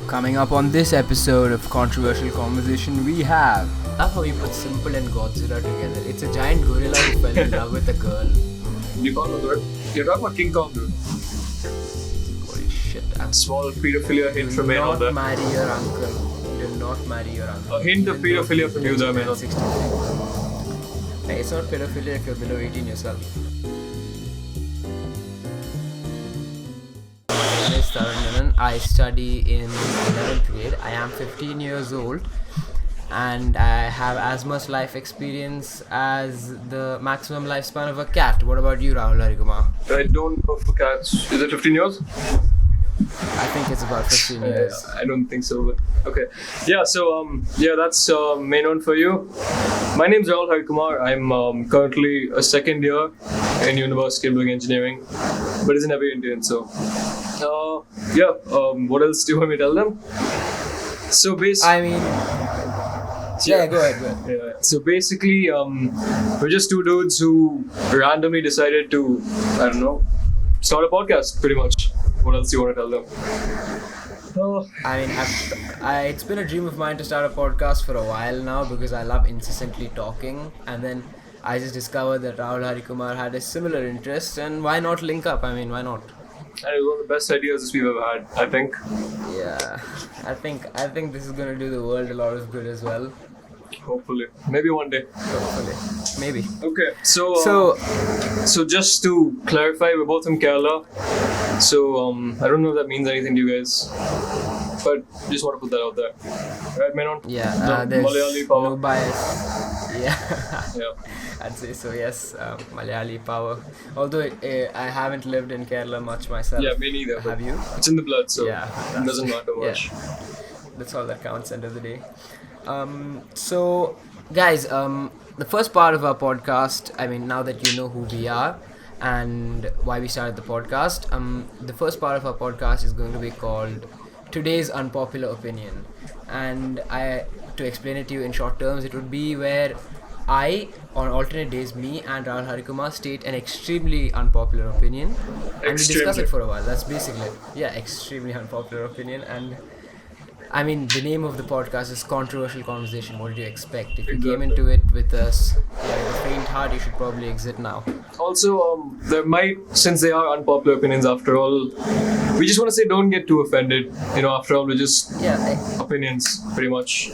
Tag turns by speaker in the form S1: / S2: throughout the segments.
S1: Coming up on this episode of Controversial Conversation, we have... I love how you put Simple and Godzilla together. It's a giant gorilla who fell in love with a girl.
S2: You can't know that. You're talking about King Kong, dude.
S1: Holy shit.
S2: Small pedophilia hint from Maynard there.
S1: Do not marry your uncle. Do not marry your uncle.
S2: A hint of pedophilia from you there, Maynard.
S1: Hey, it's not pedophilia if you're below 18 yourself. My name is Taran. I study in 11th grade. I am 15 years old and I have as much life experience as the maximum lifespan of a cat. What about you, Rahul Harikumar?
S2: I don't know for cats. Is it 15 years?
S1: I think it's about 15 years.
S2: I don't think so, but okay. Yeah, so that's Maynard for you. My name's Rahul Harikumar. I'm currently a second year in University of doing engineering, but it's in every Indian, so what else do you want me to tell them? So basically,
S1: go ahead.
S2: Yeah. So basically, we're just two dudes who randomly decided to, start a podcast, pretty much. What else do you want to tell them?
S1: It's been a dream of mine to start a podcast for a while now because I love incessantly talking, and then I just discovered that Rahul Harikumar had a similar interest, and why not link up? Why not?
S2: And it was one of the best ideas we've ever had, I think.
S1: Yeah, I think this is gonna do the world a lot of good as well.
S2: Hopefully, maybe one day.
S1: Hopefully, maybe.
S2: Okay, so just to clarify, we're both from Kerala. So I don't know if that means anything to you guys, but just want to put that out there, right, Menon?
S1: Yeah, there's
S2: Malayali power.
S1: No bias.
S2: Yeah.
S1: I'd say so, yes. Malayali power. Although I haven't lived in Kerala much myself.
S2: Yeah, me neither.
S1: Have you?
S2: It's in the blood, so
S1: yeah,
S2: it doesn't matter much.
S1: Yeah. That's all that counts end of the day. So, guys, the first part of our podcast, now that you know who we are and why we started the podcast, the first part of our podcast is going to be called Today's Unpopular Opinion. And to explain it to you in short terms, it would be where on alternate days, me and Rahul Harikumar state an extremely unpopular opinion and we discuss it for a while. That's basically it. Yeah, extremely unpopular opinion. And the name of the podcast is Controversial Conversation. What did you expect? If you came into it with a faint heart, you should probably exit now.
S2: Also, since they are unpopular opinions after all, we just want to say don't get too offended. After all, we're just opinions, pretty much.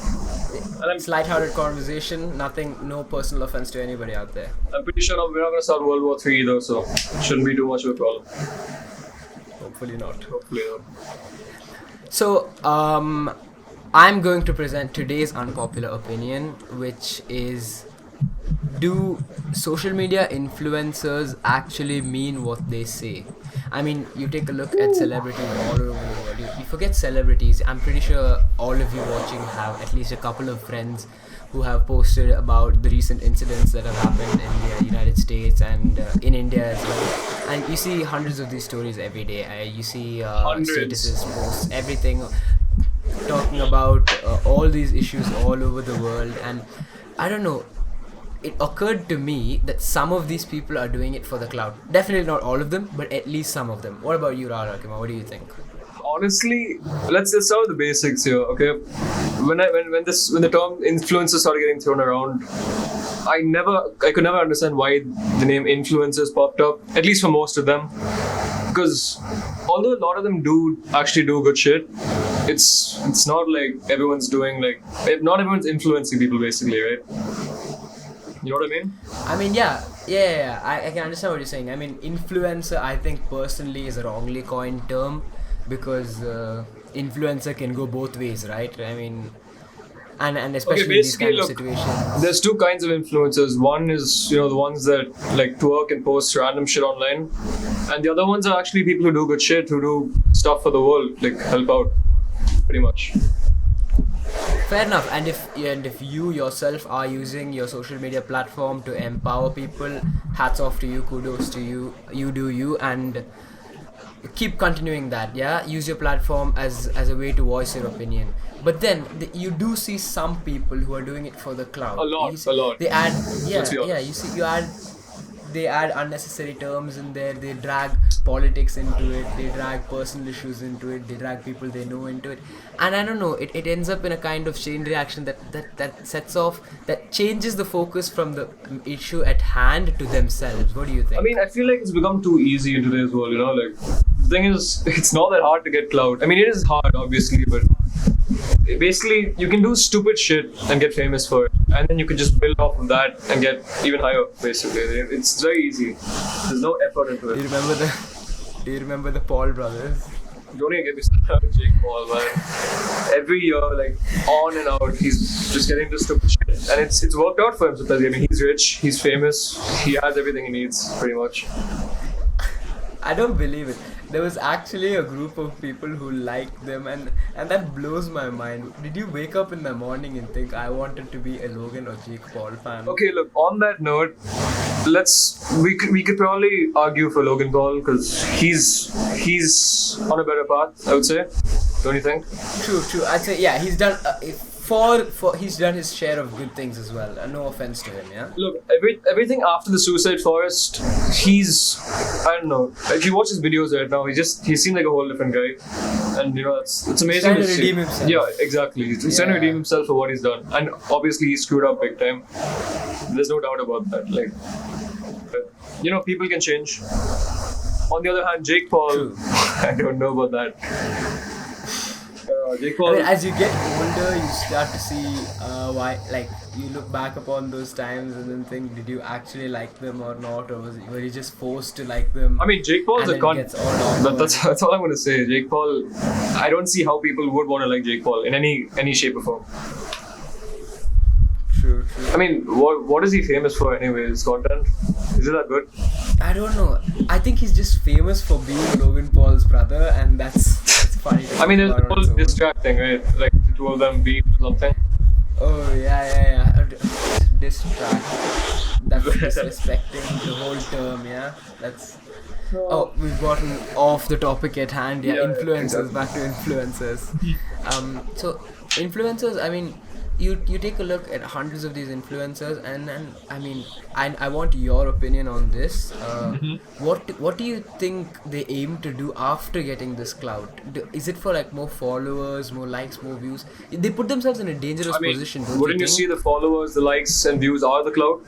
S1: It's light-hearted conversation, no personal offense to anybody out there.
S2: I'm pretty sure we're not going to start World War III either, so shouldn't be too much of a problem.
S1: Hopefully not.
S2: So,
S1: I'm going to present today's unpopular opinion, which is, do social media influencers actually mean what they say? You take a look at celebrities all over the world. You forget celebrities. I'm pretty sure all of you watching have at least a couple of friends who have posted about the recent incidents that have happened in the United States and in India as well. And you see hundreds of these stories every day. You see statuses, posts, everything talking about all these issues all over the world. And I don't know, it occurred to me that some of these people are doing it for the clout. Definitely not all of them, but at least some of them. What about you, Rahul Harikumar? What do you think?
S2: Honestly, let's start with the basics here, okay? When the term influencers started getting thrown around, I could never understand why the name influencers popped up, at least for most of them. Because although a lot of them do actually do good shit, it's not like everyone's doing not everyone's influencing people basically, right? You know what I mean?
S1: Yeah. I can understand what you're saying. Influencer, I think personally is a wrongly coined term because influencer can go both ways, right? And especially in these kind of situations.
S2: There's two kinds of influencers. One is, the ones that twerk and post random shit online. And the other ones are actually people who do good shit, who do stuff for the world, help out, pretty much.
S1: Fair enough. And if you yourself are using your social media platform to empower people, hats off to you, kudos to you, you do you, and keep continuing that. Use your platform as a way to voice your opinion. But then you do see some people who are doing it for the clout.
S2: A lot.
S1: They add you they add unnecessary terms in there. They drag politics into it. They drag personal issues into it. They drag people they know into it, and I don't know. It ends up in a kind of chain reaction that sets off, that changes the focus from the issue at hand to themselves. What do you think?
S2: I mean, I feel like it's become too easy in today's world, you know, like, the thing is, it's not that hard to get clout. I mean, it is hard, obviously, but basically, you can do stupid shit and get famous for it, and then you can just build off of that and get even higher, basically. It's very easy. There's no effort into
S1: Do you
S2: it.
S1: remember do you remember the Paul brothers?
S2: Don't even get me started with Jake Paul, man. Every year, like, on and out, he's just getting into stupid shit. And it's worked out for him, because, I mean, he's rich, he's famous, he has everything he needs, pretty much.
S1: I don't believe it. There was actually a group of people who liked them, and that blows my mind. Did you wake up in the morning and think, I wanted to be a Logan or Jake Paul fan?
S2: Okay, look, on that note, we could probably argue for Logan Paul, because he's on a better path, I would say. Don't you think?
S1: True. I'd say he's done he's done his share of good things as well. No offense to him, yeah.
S2: Look, everything after the Suicide Forest, I don't know. If you watch his videos right now, he seems like a whole different guy, and you know it's amazing
S1: trying to
S2: see.
S1: redeem himself.
S2: Yeah, exactly. He's trying to redeem himself for what he's done, and obviously he screwed up big time. There's no doubt about that. Like, but, you know, people can change. On the other hand, Jake Paul,
S1: True.
S2: I don't know about that. Jake Paul.
S1: I mean, as you get older, you start to see why. Like, you look back upon those times and then think, did you actually like them or not, or were you just forced to like them?
S2: I mean, Jake Paul's
S1: and
S2: a
S1: then
S2: con.
S1: it gets all awkward.
S2: That's all I'm gonna say. Jake Paul. I don't see how people would want to like Jake Paul in any shape or form.
S1: True.
S2: I mean, what is he famous for anyway? His content? Is it that good?
S1: I don't know. I think he's just famous for being Logan Paul's brother, and that's funny.
S2: I mean, there's
S1: the
S2: the whole distracting, right? Like the two of them beat or something.
S1: Oh yeah. Distract. That's disrespecting the whole term, yeah. That's. Oh, we've gotten off the topic at hand. Yeah, influencers.
S2: Exactly.
S1: Back to influencers. So influencers. I mean, you take a look at hundreds of these influencers, and I mean, I want your opinion on this. What do you think they aim to do after getting this clout? Is it for like more followers, more likes, more views? They put themselves in a dangerous
S2: I mean,
S1: position. Don't
S2: wouldn't
S1: you
S2: you
S1: think?
S2: see the followers, the likes, and views are the clout?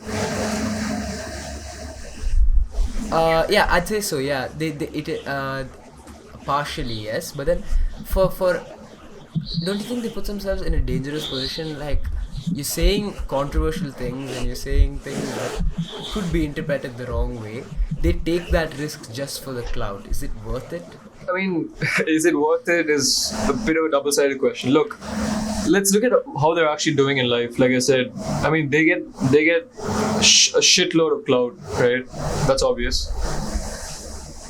S1: Yeah, I'd say so. Yeah, partially yes, but then for don't you think they put themselves in a dangerous position? Like, you're saying controversial things and you're saying things that could be interpreted the wrong way. They take that risk just for the clout. Is it worth it?
S2: I mean, is it worth it? Is a bit of a double-sided question. Look, let's look at how they're actually doing in life. Like I said, I mean, they get a shitload of clout, right? That's obvious.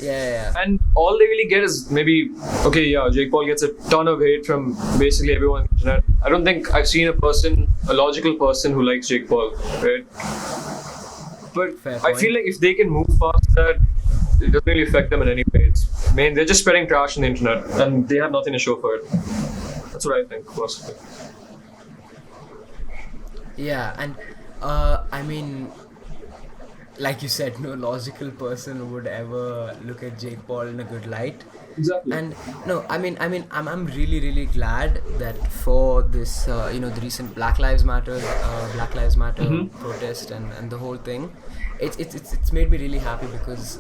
S1: Yeah.
S2: And all they really get is maybe, okay, yeah, Jake Paul gets a ton of hate from basically everyone on the internet. I don't think I've seen a logical person who likes Jake Paul, right? But
S1: Fair
S2: I
S1: point.
S2: feel like if they can move past that, it doesn't really affect them in any way. They're just spreading trash on the internet and they have nothing to show for it. That's what I think, personally.
S1: Yeah, and I mean, like you said, no logical person would ever look at Jake Paul in a good light.
S2: Exactly.
S1: And no, I mean, I'm really glad that for this, the recent Black Lives Matter protest and the whole thing, it's made me really happy because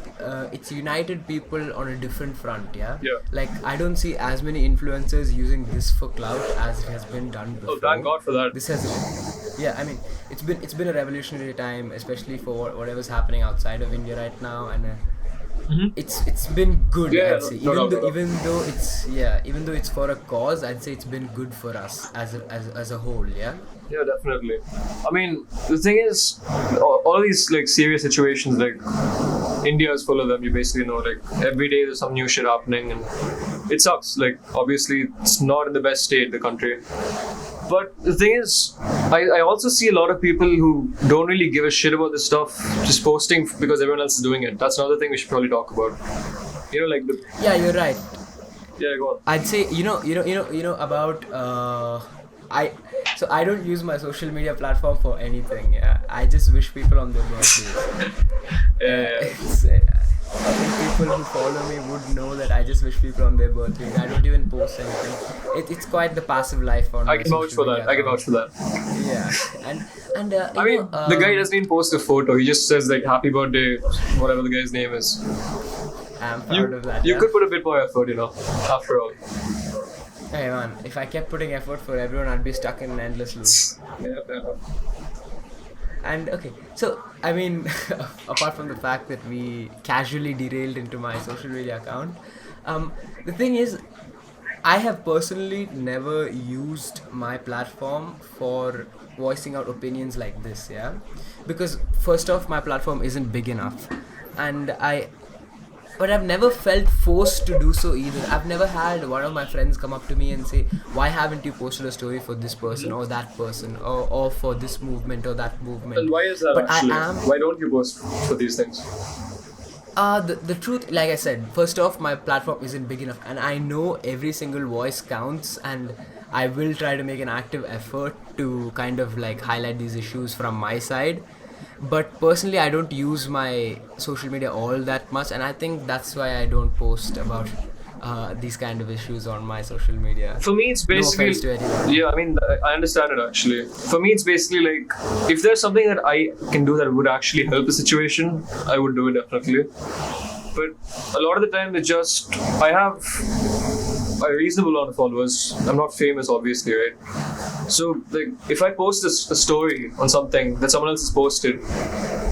S1: it's united people on a different front. Yeah. Like, I don't see as many influencers using this for clout as it has been done before.
S2: Oh, thank God for that.
S1: This has, yeah. I mean, it's been a revolutionary time, especially for whatever's happening outside of India right now, and. It's been good.
S2: Yeah,
S1: I'd say.
S2: no doubt.
S1: Even though it's for a cause, I'd say it's been good for us as a whole. Yeah.
S2: Yeah, definitely. I mean, the thing is, all of these like serious situations, like India is full of them. You basically know, like every day there's some new shit happening, and it sucks. Like, obviously, it's not in the best state, the country. But the thing is, I also see a lot of people who don't really give a shit about this stuff, just posting because everyone else is doing it. That's another thing we should probably talk about. You know, like the.
S1: Yeah, you're right.
S2: Yeah, go on.
S1: I'd say you know about I don't use my social media platform for anything. Yeah, I just wish people on their birthdays. I think people who follow me would know that I just wish people on their birthdays. I don't even post anything. It's quite the passive life on.
S2: I can vouch for that. I can vouch for that.
S1: Yeah, and
S2: I mean, the guy doesn't even post a photo. He just says like "Happy birthday," whatever the guy's name is.
S1: I'm proud of that.
S2: You
S1: Yeah?
S2: could put a bit more effort, after all.
S1: Hey man, if I kept putting effort for everyone, I'd be stuck in an endless loop.
S2: Yeah, fair enough.
S1: And okay, so I mean, apart from the fact that we casually derailed into my social media account, the thing is, I have personally never used my platform for voicing out opinions like this, yeah, because first off, my platform isn't big enough, and but I've never felt forced to do so either. I've never had one of my friends come up to me and say, "Why haven't you posted a story for this person or that person or for this movement or that movement?"
S2: And why is that
S1: But
S2: actually?
S1: I am
S2: Why don't you post for these things?
S1: the truth, like I said, first off, my platform isn't big enough, and I know every single voice counts, and I will try to make an active effort to kind of like highlight these issues from my side. But personally, I don't use my social media all that much, and I think that's why I don't post about these kind of issues on my social media.
S2: For me, it's basically
S1: No offense to anyone.
S2: yeah. I mean, I understand it actually. For me, it's basically like if there's something that I can do that would actually help the situation, I would do it definitely. But a lot of the time, it's just I have a reasonable amount of followers. I'm not famous, obviously, right? So, like, if I post a story on something that someone else has posted,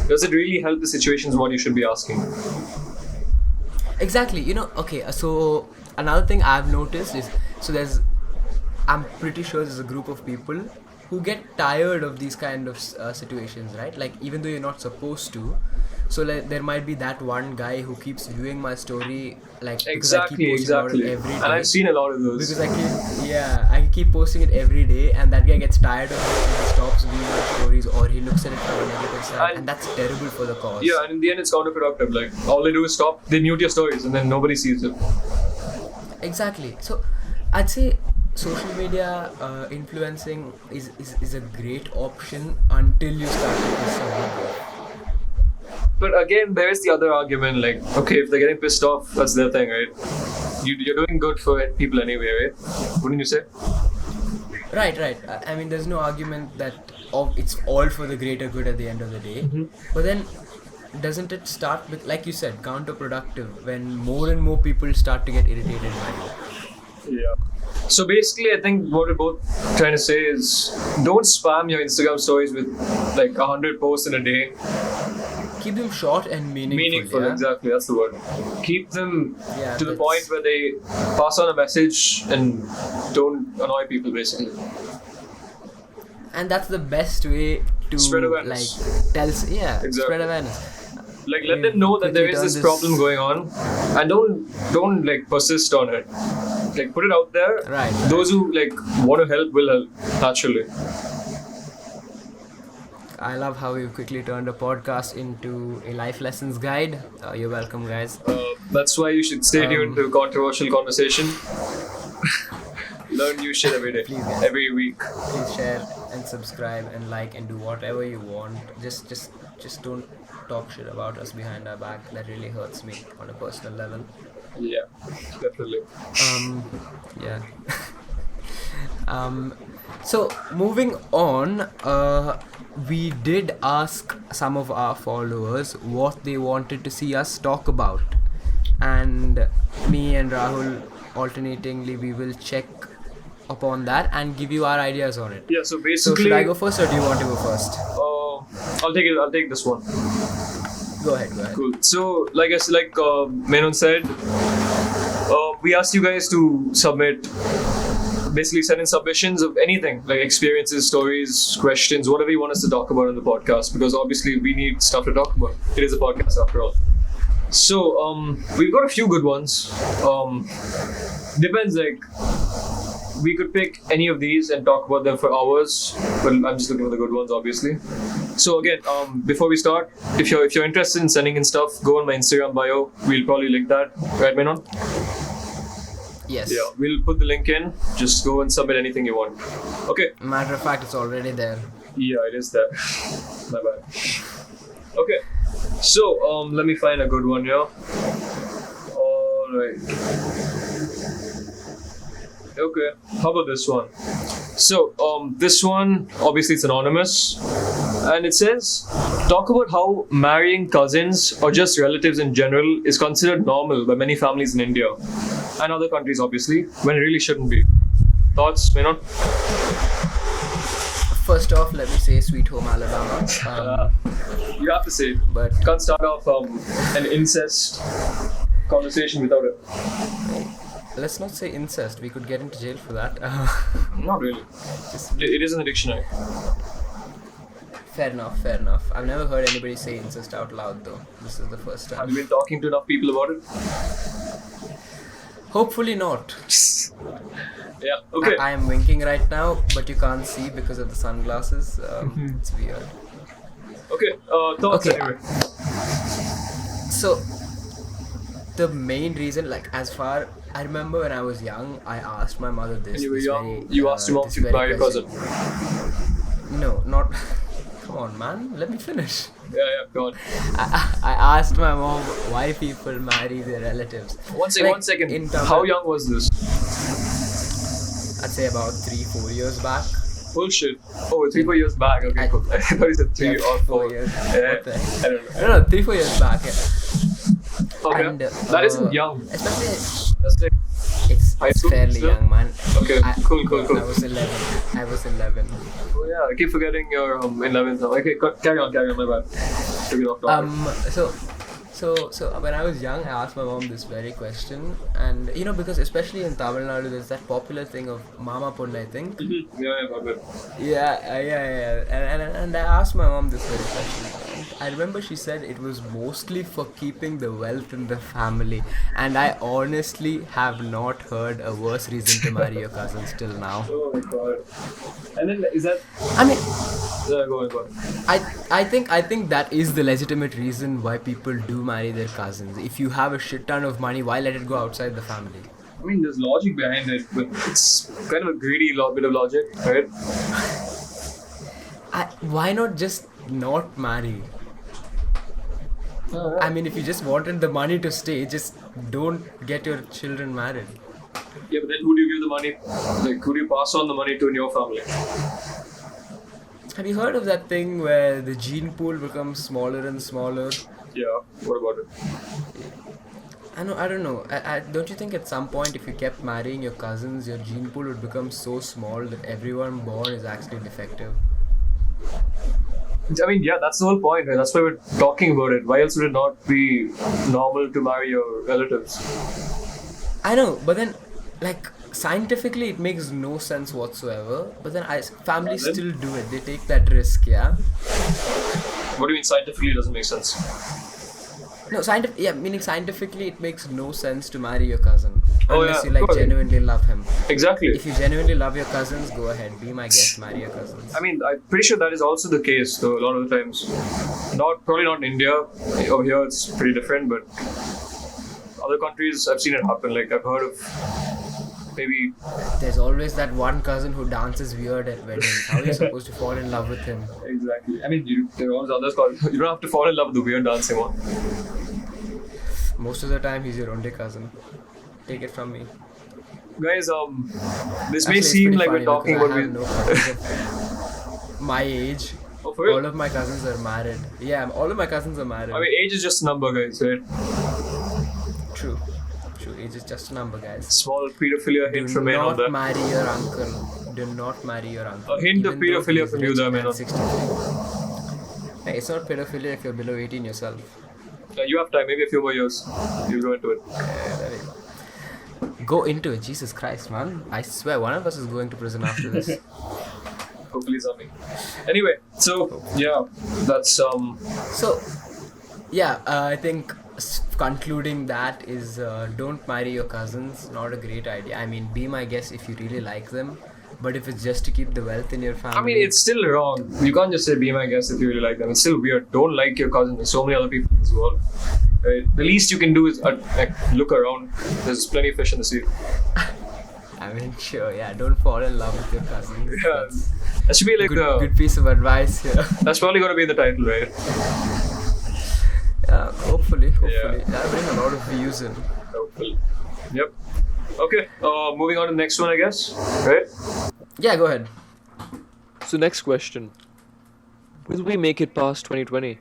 S2: does it really help the situation? Is what you should be asking.
S1: Exactly. Okay. So another thing I've noticed is I'm pretty sure there's a group of people who get tired of these kind of situations, right? Like even though you're not supposed to. So like, there might be that one guy who keeps viewing my story like because I keep posting about it every day.
S2: And I've seen a lot of those.
S1: Because I keep posting it every day, and that guy gets tired of it and he stops viewing my stories, or he looks at it from a negative side, and that's terrible for the cause.
S2: Yeah, and in the end, it's counterproductive. Like all they do is stop, they mute your stories, and then nobody sees it.
S1: Exactly. So I'd say social media influencing is a great option until you start to piss someone off.
S2: But again, there is the other argument. Like, okay, if they're getting pissed off, that's their thing, right? You're doing good for people anyway, right? Wouldn't you say?
S1: Right. I mean, there's no argument that it's all for the greater good at the end of the day.
S2: Mm-hmm.
S1: But then, doesn't it start with, like you said, counterproductive when more and more people start to get irritated by you?
S2: Yeah. So basically, I think what we're both trying to say is don't spam your Instagram stories with like 100 posts in a day.
S1: Keep them short and meaningful. Yeah?
S2: Exactly, that's the word. Keep them to the
S1: that's-
S2: point where they pass on a message and don't annoy people, basically.
S1: And that's the best way to
S2: Spread awareness. Exactly.
S1: spread awareness.
S2: Like, let them know that there is this problem going on, and don't like persist on it. Like, put it out there.
S1: Right.
S2: Those who like want to help will help naturally.
S1: I love how we've quickly turned a podcast into a life lessons guide. You're welcome, guys.
S2: That's why you should stay tuned to Controversial Conversation. Learn new shit every day,
S1: Please, guys.
S2: every week.
S1: Please share and subscribe and like and do whatever you want. Just don't talk shit about us behind our back. That really hurts me on a personal level.
S2: Yeah, definitely.
S1: Yeah. So moving on, we did ask some of our followers what they wanted to see us talk about, and me and Rahul alternatingly we will check upon that and give you our ideas on it.
S2: Yeah, so
S1: So
S2: basically,
S1: should I go first or do you want to go first?
S2: I'll take it. I'll take this one.
S1: Go ahead.
S2: Cool. So, like Menon said, we asked you guys to basically send in submissions of anything, like experiences, stories, questions, whatever you want us to talk about on the podcast, because obviously we need stuff to talk about. It is a podcast after all. So, we've got a few good ones. Depends, like, we could pick any of these and talk about them for hours, but I'm just looking for the good ones, obviously. So again, before we start, if you're interested in sending in stuff, go on my Instagram bio. We'll probably link that, right, Menon?
S1: Yes.
S2: Yeah, we'll put the link in. Just go and submit anything you want. Okay.
S1: Matter of fact, it's already there.
S2: Yeah, it is there. My bad. Okay. So, let me find a good one here. Alright. Okay. How about this one? So, this one, obviously it's anonymous. And it says, talk about how marrying cousins or just relatives in general is considered normal by many families in India and other countries, obviously, when it really shouldn't be. Thoughts, Menon?
S1: First off, let me say Sweet Home Alabama.
S2: You have to say it.
S1: But
S2: You can't start off an incest conversation without it.
S1: let's not say incest. We could get into jail for that.
S2: Not really. It is in the dictionary.
S1: Fair enough, fair enough. I've never heard anybody say incest out loud though. This is the first
S2: Have
S1: time.
S2: you been talking to enough people about it?
S1: Hopefully not.
S2: Yeah, okay.
S1: I am winking right now, but you can't see because of the sunglasses. It's weird.
S2: Okay, thoughts
S1: Okay.
S2: anyway.
S1: So, the main reason, like, as far I remember when I was young, I asked my mother this.
S2: When you were
S1: this
S2: young,
S1: very,
S2: you asked your mom
S1: this
S2: to
S1: very
S2: marry your
S1: question.
S2: cousin.
S1: No, not. Come on, man. Let me finish.
S2: Yeah, go on.
S1: I asked my mom why people marry their relatives.
S2: One
S1: Like,
S2: second.
S1: in Tamil-
S2: How young was this?
S1: I'd say about 3-4 years back.
S2: Bullshit. Oh, 3-4 years back. Okay, cool. I thought you said 3
S1: Yeah,
S2: or 4.
S1: 4 years.
S2: Yeah,
S1: What the heck?
S2: I don't know.
S1: No, 3-4 years back. Yeah.
S2: Okay.
S1: And,
S2: that isn't young.
S1: Especially,
S2: That's like high
S1: it's
S2: school
S1: fairly
S2: still?
S1: young, man.
S2: Okay, cool.
S1: I was 11. I was 11.
S2: Oh yeah, I keep forgetting your 11th. Okay, carry on, my bad. Took it off topic.
S1: So when I was young, I asked my mom this very question, and because especially in Tamil Nadu, there's that popular thing of Mama Ponnu, I think.
S2: Yeah, got it.
S1: And I asked my mom this very question. And I remember she said it was mostly for keeping the wealth in the family, and I honestly have not heard a worse reason to marry your cousins till now.
S2: Oh my god. And then is that?
S1: I mean,
S2: Go on.
S1: I think that is the legitimate reason why people do marry their cousins. If you have a shit ton of money, why let it go outside the family?
S2: I mean, there's logic behind it, but it's kind of a greedy bit of logic, right?
S1: Why not just not marry?
S2: Oh,
S1: I mean, if you just wanted the money to stay, just don't get your children married.
S2: Yeah, but then who do you give the money? Like, who do you pass on the money to in your family?
S1: Have you heard of that thing where the gene pool becomes smaller and smaller?
S2: Yeah, what about it?
S1: I don't know. Don't you think at some point, if you kept marrying your cousins, your gene pool would become so small that everyone born is actually defective?
S2: I mean, yeah, that's the whole point, right? That's why we're talking about it. Why else would it not be normal to marry your relatives?
S1: I know, but then, like, scientifically it makes no sense whatsoever. But then families
S2: Then?
S1: still do it. They take that risk, yeah?
S2: What do you mean scientifically it doesn't make sense?
S1: No, meaning scientifically it makes no sense to marry your cousin.
S2: Oh,
S1: Unless
S2: yeah,
S1: you, like,
S2: of course.
S1: genuinely love him.
S2: Exactly.
S1: If you genuinely love your cousins, go ahead. Be my guest, marry your cousins.
S2: I mean, I'm pretty sure that is also the case, though, a lot of the times. Probably not in India. Over here, it's pretty different, but other countries, I've seen it happen. Like, I've heard of maybe.
S1: There's always that one cousin who dances weird at weddings. How are you supposed to fall in love with him?
S2: Exactly. I mean, there are always others called. You don't have to fall in love with the weird dancing one.
S1: Most of the time, he's your only cousin. Take it from me.
S2: Guys, this
S1: Actually,
S2: may
S1: it's
S2: seem
S1: pretty
S2: like
S1: funny
S2: we're talking
S1: because
S2: about.
S1: I have no cousins of my age.
S2: Oh, for real?
S1: All of my cousins are married. Yeah, all of my cousins are married.
S2: I mean, age is just a number, guys, right?
S1: True. Age is just a number, guys.
S2: Small pedophilia hint
S1: Do
S2: from men on
S1: not
S2: that.
S1: marry your uncle. Do not marry your uncle.
S2: A hint of
S1: Even though
S2: pedophilia
S1: he's
S2: from you
S1: rich
S2: there,
S1: and
S2: man.
S1: 63. Hey, it's not pedophilia if you're below 18 yourself.
S2: You have time, maybe a few more years. You'll go into it.
S1: There you go. Go into it, Jesus Christ, man. I swear, one of us is going to prison after this.
S2: Hopefully something. Anyway, so yeah, that's
S1: So, yeah, I think concluding that is don't marry your cousins. Not a great idea. I mean, be my guest if you really like them. But if it's just to keep the wealth in your family.
S2: I mean, it's still wrong. You can't just say be my guest if you really like them. It's still weird. Don't like your cousin. There's so many other people in this world. Right? The least you can do is like look around. There's plenty of fish in the sea.
S1: I mean, sure, yeah. Don't fall in love with your cousins.
S2: Yeah, that should be like
S1: Good piece of advice here.
S2: That's probably gonna be the title, right?
S1: Yeah, hopefully.
S2: Yeah.
S1: That'll bring a lot of views in.
S2: Hopefully. Yep. Okay. Moving on to the next one, I guess. Right.
S1: Yeah, go ahead.
S2: So next question: will we make it past 2020?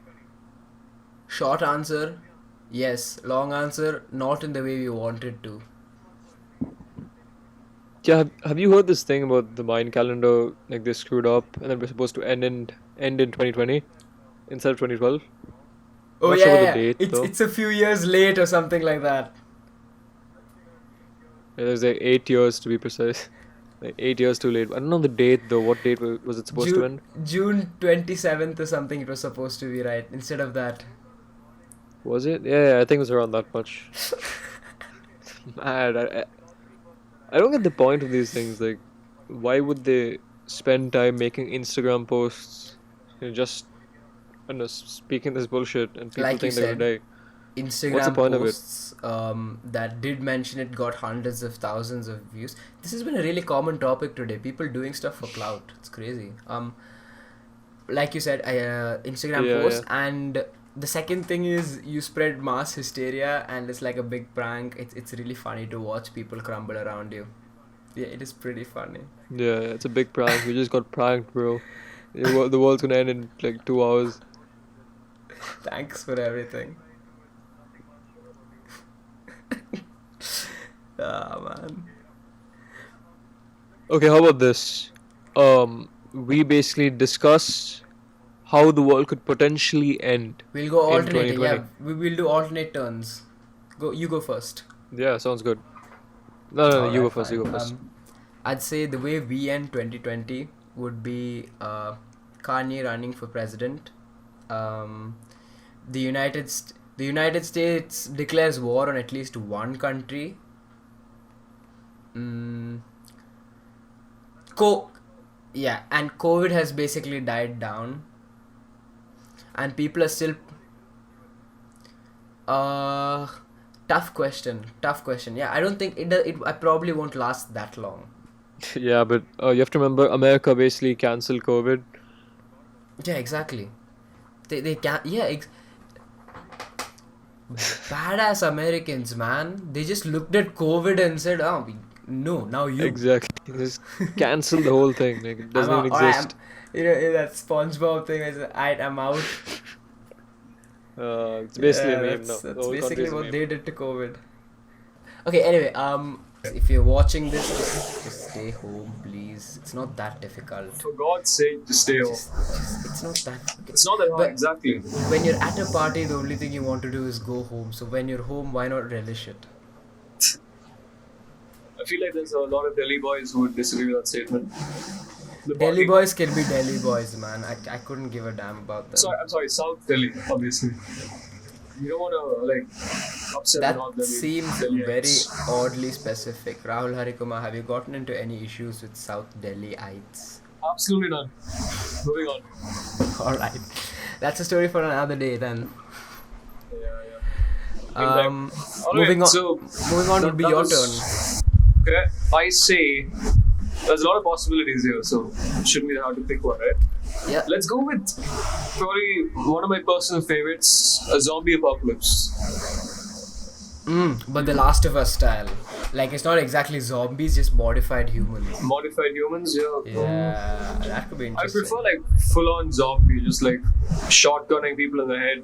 S1: Short answer, yes. Long answer, not in the way we wanted to.
S2: Yeah. Have you heard this thing about the Mayan calendar? Like they screwed up, and then we're supposed to end in 2020 instead of 2012.
S1: Oh
S2: Not
S1: yeah,
S2: sure about
S1: yeah.
S2: the date, though.
S1: It's a few years late or something like that.
S2: Yeah, there's like 8 years to be precise. Like 8 years too late. I don't know the date though. What date was it supposed to end?
S1: June 27th or something. It was supposed to be, right? Instead of that.
S2: Was it? Yeah, I think it was around that much. Mad. I don't get the point of these things. Like, why would they spend time making Instagram posts? Just, I don't know, speaking this bullshit and people
S1: Like you
S2: think they're gonna die.
S1: Instagram
S2: What's the point of it?
S1: posts that did mention it got hundreds of thousands of views. This has been a really common topic today. People doing stuff for clout. It's crazy. Like you said, Instagram
S2: Yeah,
S1: post, and the second thing is you spread mass hysteria, and it's like a big prank. It's really funny to watch people crumble around you. Yeah, it is pretty funny.
S2: Yeah, it's a big prank. We just got pranked, bro. The world's gonna end in like 2 hours.
S1: Thanks for everything. Ah, man.
S2: Okay, how about this? We basically discuss how the world could potentially end.
S1: We'll go
S2: In
S1: alternating.
S2: 2020.
S1: Yeah, we will do alternate turns. You go first.
S2: Yeah, sounds good. No, you
S1: Alright,
S2: go first. You
S1: fine.
S2: go first.
S1: I'd say the way we end 2020 would be Kanye running for president. The United States declares war on at least one country. And COVID has basically died down, and people are still. Tough question. Yeah, I don't think it. I probably won't last that long.
S2: Yeah, but you have to remember, America basically cancelled COVID.
S1: Yeah, exactly. They can't. Yeah. Badass Americans, man. They just looked at COVID and said, no, now you.
S2: Exactly. Just cancel the whole thing. Like it doesn't even
S1: Alright,
S2: exist.
S1: that SpongeBob thing is, I'm out.
S2: It's basically a meme now.
S1: That's
S2: The whole
S1: basically
S2: country's a
S1: what
S2: meme.
S1: they did to COVID. Okay, anyway, if you're watching this, just stay home, please. It's not that difficult.
S2: For God's sake, just stay home.
S1: It's not that.
S2: It's not that hard,
S1: But-
S2: exactly.
S1: When you're at a party, the only thing you want to do is go home. So when you're home, why not relish it?
S2: I feel like there's a lot of Delhi boys who would disagree with that statement. The
S1: Delhi
S2: party-
S1: boys can be Delhi boys, man. I couldn't give a damn about them.
S2: I'm sorry, South Delhi, obviously. You don't want to upset
S1: That
S2: the North Delhi.
S1: seems
S2: Delhiites.
S1: very oddly specific. Rahul Harikumar, have you gotten into any issues with South Delhiites?
S2: Absolutely none. Moving on.
S1: Alright. That's a story for another day then.
S2: Yeah.
S1: Moving on.
S2: So,
S1: Moving on would be
S2: that
S1: your
S2: was-
S1: turn.
S2: okay, I say there's a lot of possibilities here, so it shouldn't be that hard to pick one, right?
S1: Yeah.
S2: Let's go with probably one of my personal favorites, a zombie apocalypse.
S1: But The Last of Us style. Like, it's not exactly zombies, just modified humans.
S2: Modified humans, yeah.
S1: Yeah, that could be
S2: I
S1: interesting.
S2: prefer like full-on zombie, just like shotgunning people in the head.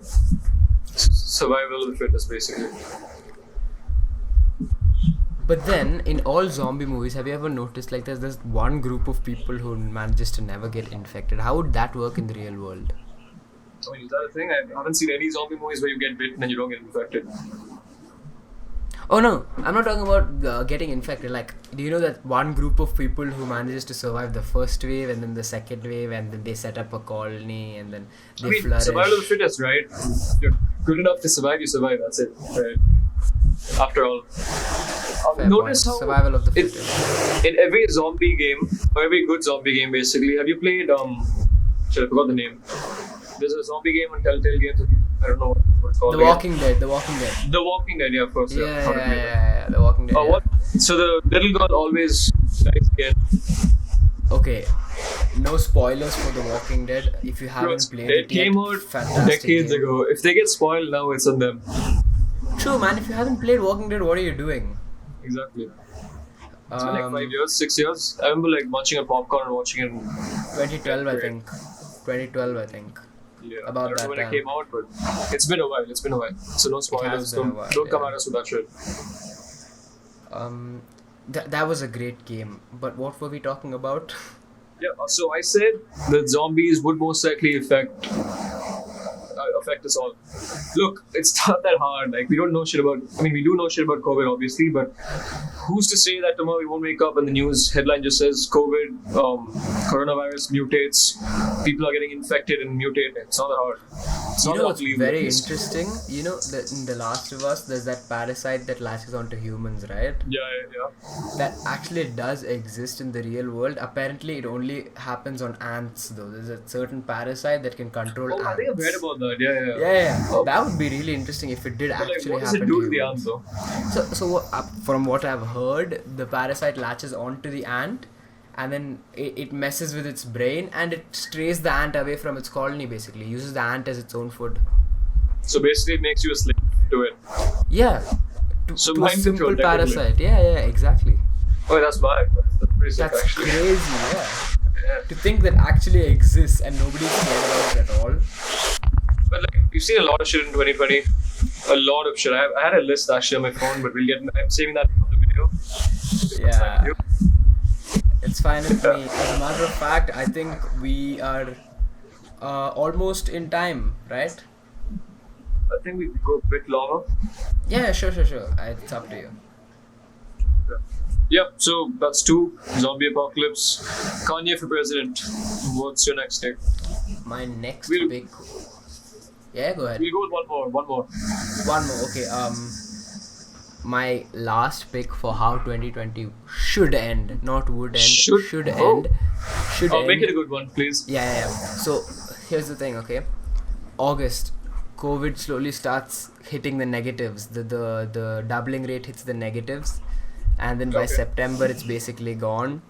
S2: Survival of the fittest, basically.
S1: But then, in all zombie movies, have you ever noticed like there's this one group of people who manages to never get infected? How would that work in the real world?
S2: I mean, is that a thing? I haven't seen any zombie movies where you get bitten and you don't get infected.
S1: Oh no, I'm not talking about getting infected. Like, do you know that one group of people who manages to survive the first wave and then the second wave and then they set up a colony and then they flourish?
S2: Survival of the fittest, right? If you're good enough to survive, you survive. That's it, right? After all,
S1: Fair
S2: notice
S1: point.
S2: how
S1: Survival of the fittest.
S2: in every zombie game or every good zombie game, basically, have you played? Shit, I forgot the name. There's a zombie game on Telltale Games. I don't know what it's called.
S1: The
S2: again.
S1: Walking Dead. The Walking Dead.
S2: The Walking Dead, yeah, of course.
S1: Yeah. The Walking Dead.
S2: Oh,
S1: yeah.
S2: what? So the little girl always dies again.
S1: Okay. No spoilers for The Walking Dead. If you haven't played it yet,
S2: came out
S1: fantastic
S2: decades
S1: game.
S2: ago. If they get spoiled now, it's on them.
S1: True, man. If you haven't played Walking Dead, what are you doing?
S2: Exactly. It's been like 5 years, 6 years. I remember like watching a popcorn and watching it.
S1: 2012, I think. 2012, I think.
S2: Yeah,
S1: About
S2: I don't
S1: that
S2: know when
S1: time.
S2: it came out, but it's been a while. It's been a while. So no spoilers.
S1: been a
S2: Don't,
S1: while,
S2: don't come
S1: yeah.
S2: at us with that shit.
S1: That was a great game. But what were we talking about?
S2: Yeah. So I said that zombies would most likely affect us all. Look, it's not that hard. Like we don't know shit about. I mean, we do know shit about COVID, obviously, but who's to say that tomorrow we won't wake up and the news headline just says COVID, coronavirus mutates, people are getting infected and mutated. It's not that hard. It's
S1: You
S2: not
S1: know
S2: that
S1: what's
S2: unbelievable.
S1: very interesting? You know that in The Last of Us, there's that parasite that latches onto humans, right?
S2: Yeah.
S1: That actually does exist in the real world. Apparently, it only happens on ants, though. There's a certain parasite that can control
S2: Oh,
S1: ants.
S2: I think I've read about that. Yeah.
S1: Yeah. That would be really interesting if it did
S2: But like,
S1: actually
S2: what does it
S1: happen
S2: do
S1: to
S2: to the
S1: humans.
S2: ant though?
S1: From what I've heard, the parasite latches onto the ant, and then it messes with its brain, and it strays the ant away from its colony. Basically, uses the ant as its own food.
S2: So basically, it makes you a slave to it.
S1: Yeah.
S2: So
S1: To a
S2: mind
S1: simple
S2: control, technically.
S1: parasite. Yeah, exactly.
S2: Oh, that's bad. That's pretty sick,
S1: That's
S2: actually.
S1: crazy. Yeah.
S2: Yeah.
S1: To think that actually exists and nobody's scared about it at all.
S2: But like, we've seen a lot of shit in 2020. A lot of shit. I had a list actually on my phone, but I'm saving that for the video.
S1: Yeah. It's fine with me. As a matter of fact, I think we are almost in time, right?
S2: I think we could go a bit longer.
S1: Yeah, sure. It's up to you.
S2: Yep, so that's 2. Zombie apocalypse. Kanye for president. What's your next take?
S1: My next
S2: We'll-
S1: pick. Yeah, go ahead.
S2: We'll go with one more.
S1: One more. Okay. My last pick for how 2020 should end, not would end.
S2: Should-
S1: end.
S2: oh.
S1: Should
S2: Oh,
S1: end.
S2: make it a good one, please.
S1: Yeah. So here's the thing, okay? August, COVID slowly starts hitting the negatives. The doubling rate hits the negatives, and then by
S2: Okay.
S1: September it's basically gone.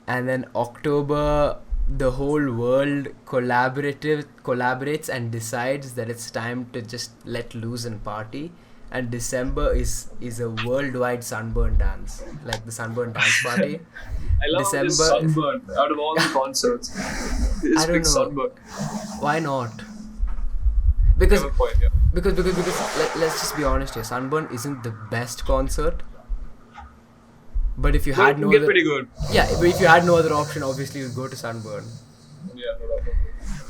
S1: And then October, the whole world collaborates and decides that it's time to just let loose and party. And December is a worldwide sunburn dance, like the sunburn dance party.
S2: I love this
S1: December-
S2: sunburn out of all the concerts. This
S1: I don't
S2: big
S1: know.
S2: sunburn.
S1: Why not? Because
S2: Have a point, yeah.
S1: because let's just be honest here. Sunburn isn't the best concert. But if you
S2: But
S1: had
S2: it
S1: no
S2: can get
S1: other,
S2: pretty good.
S1: yeah, but if you had no other option, obviously you'd go to Sunburn.
S2: Yeah, no doubt.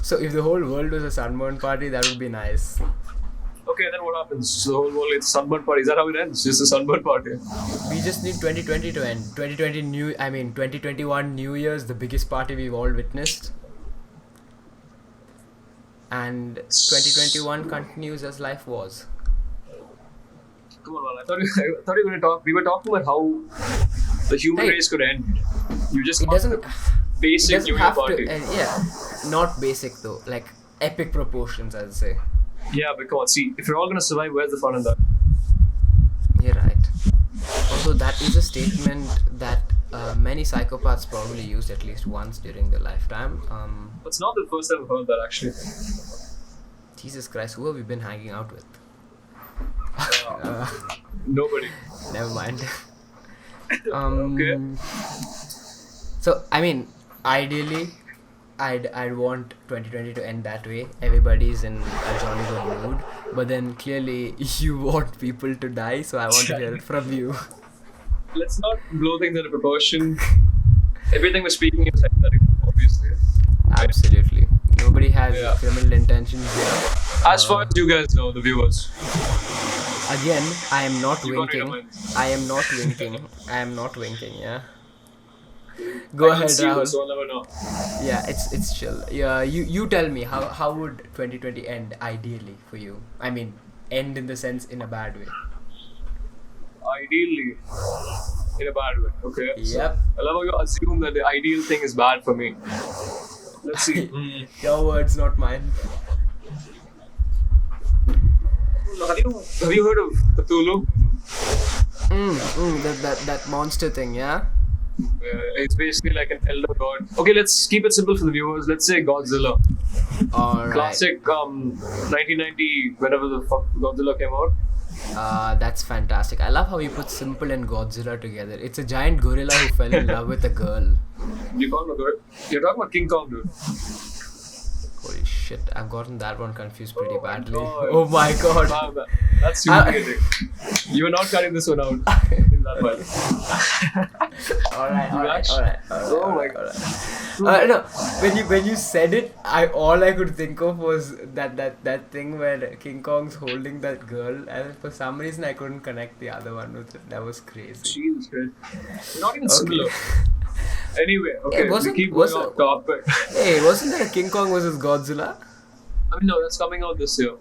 S1: So if the whole world was a Sunburn party, that would be nice.
S2: Okay, then what happens? So the whole world it's sunburn party. Is that how it ends? Just a sunburn party.
S1: We just need 2020 to end. 2021 New Year's, the biggest party we've all witnessed. And 2021 continues as life was.
S2: Come on, man. I thought you were going to talk. We were talking about how the human
S1: Hey.
S2: race could end. You just
S1: It
S2: got
S1: doesn't.
S2: the
S1: It
S2: basic
S1: doesn't
S2: New Year
S1: have
S2: party.
S1: to. Yeah, not basic though. Like epic proportions, I'd say.
S2: Yeah, but come on. See, if you're all going to survive, where's the fun in that?
S1: You're right. Although that is a statement that many psychopaths probably used at least once during their lifetime.
S2: It's not the first time I've heard that, actually.
S1: Jesus Christ, who have we been hanging out with?
S2: Nobody.
S1: Never mind.
S2: Okay.
S1: So I mean, ideally, I'd want 2020 to end that way. Everybody's in a jolly good mood. But then clearly you want people to die, so I want to hear it from you.
S2: Let's not blow things out of proportion. Everything we're speaking is hypothetical, obviously.
S1: Absolutely. Nobody has
S2: Yeah.
S1: criminal intentions here.
S2: As far as you guys know, the viewers.
S1: Again, I am not
S2: You gotta read
S1: winking.
S2: your mind.
S1: I am not winking. I am not winking, yeah. Go
S2: I
S1: ahead,
S2: can see you,
S1: Rahul.
S2: so I'll never know.
S1: Yeah, it's chill. Yeah, you tell me how would 2020 end ideally for you? I mean, end in the sense in a bad way.
S2: Ideally, in a bad way, okay? So,
S1: Yep.
S2: I love how you assume that the ideal thing is bad for me. Let's see.
S1: Your words, not mine.
S2: Have you heard of Cthulhu?
S1: That monster thing, yeah.
S2: It's basically like an elder god. Okay, let's keep it simple for the viewers. Let's say Godzilla.
S1: All right.
S2: Classic 1990, whenever the fuck Godzilla came out.
S1: That's fantastic. I love how you put simple and Godzilla together. It's a giant gorilla who fell in love with a girl.
S2: You're talking about King Kong, dude.
S1: Holy shit, I've gotten that one confused pretty badly.
S2: God.
S1: Oh my god.
S2: Man, that's humiliating. You are not cutting this one out. In that way.
S1: Alright.
S2: Oh my god.
S1: No, when you said it, all I could think of was that thing where King Kong's holding that girl, and for some reason I couldn't connect the other one with it. That was crazy.
S2: Jesus Christ. Not even similar. Anyway, okay, we keep going
S1: wasn't-
S2: off topic.
S1: Hey, wasn't there a King Kong versus Godzilla?
S2: I mean, no, that's coming out this year.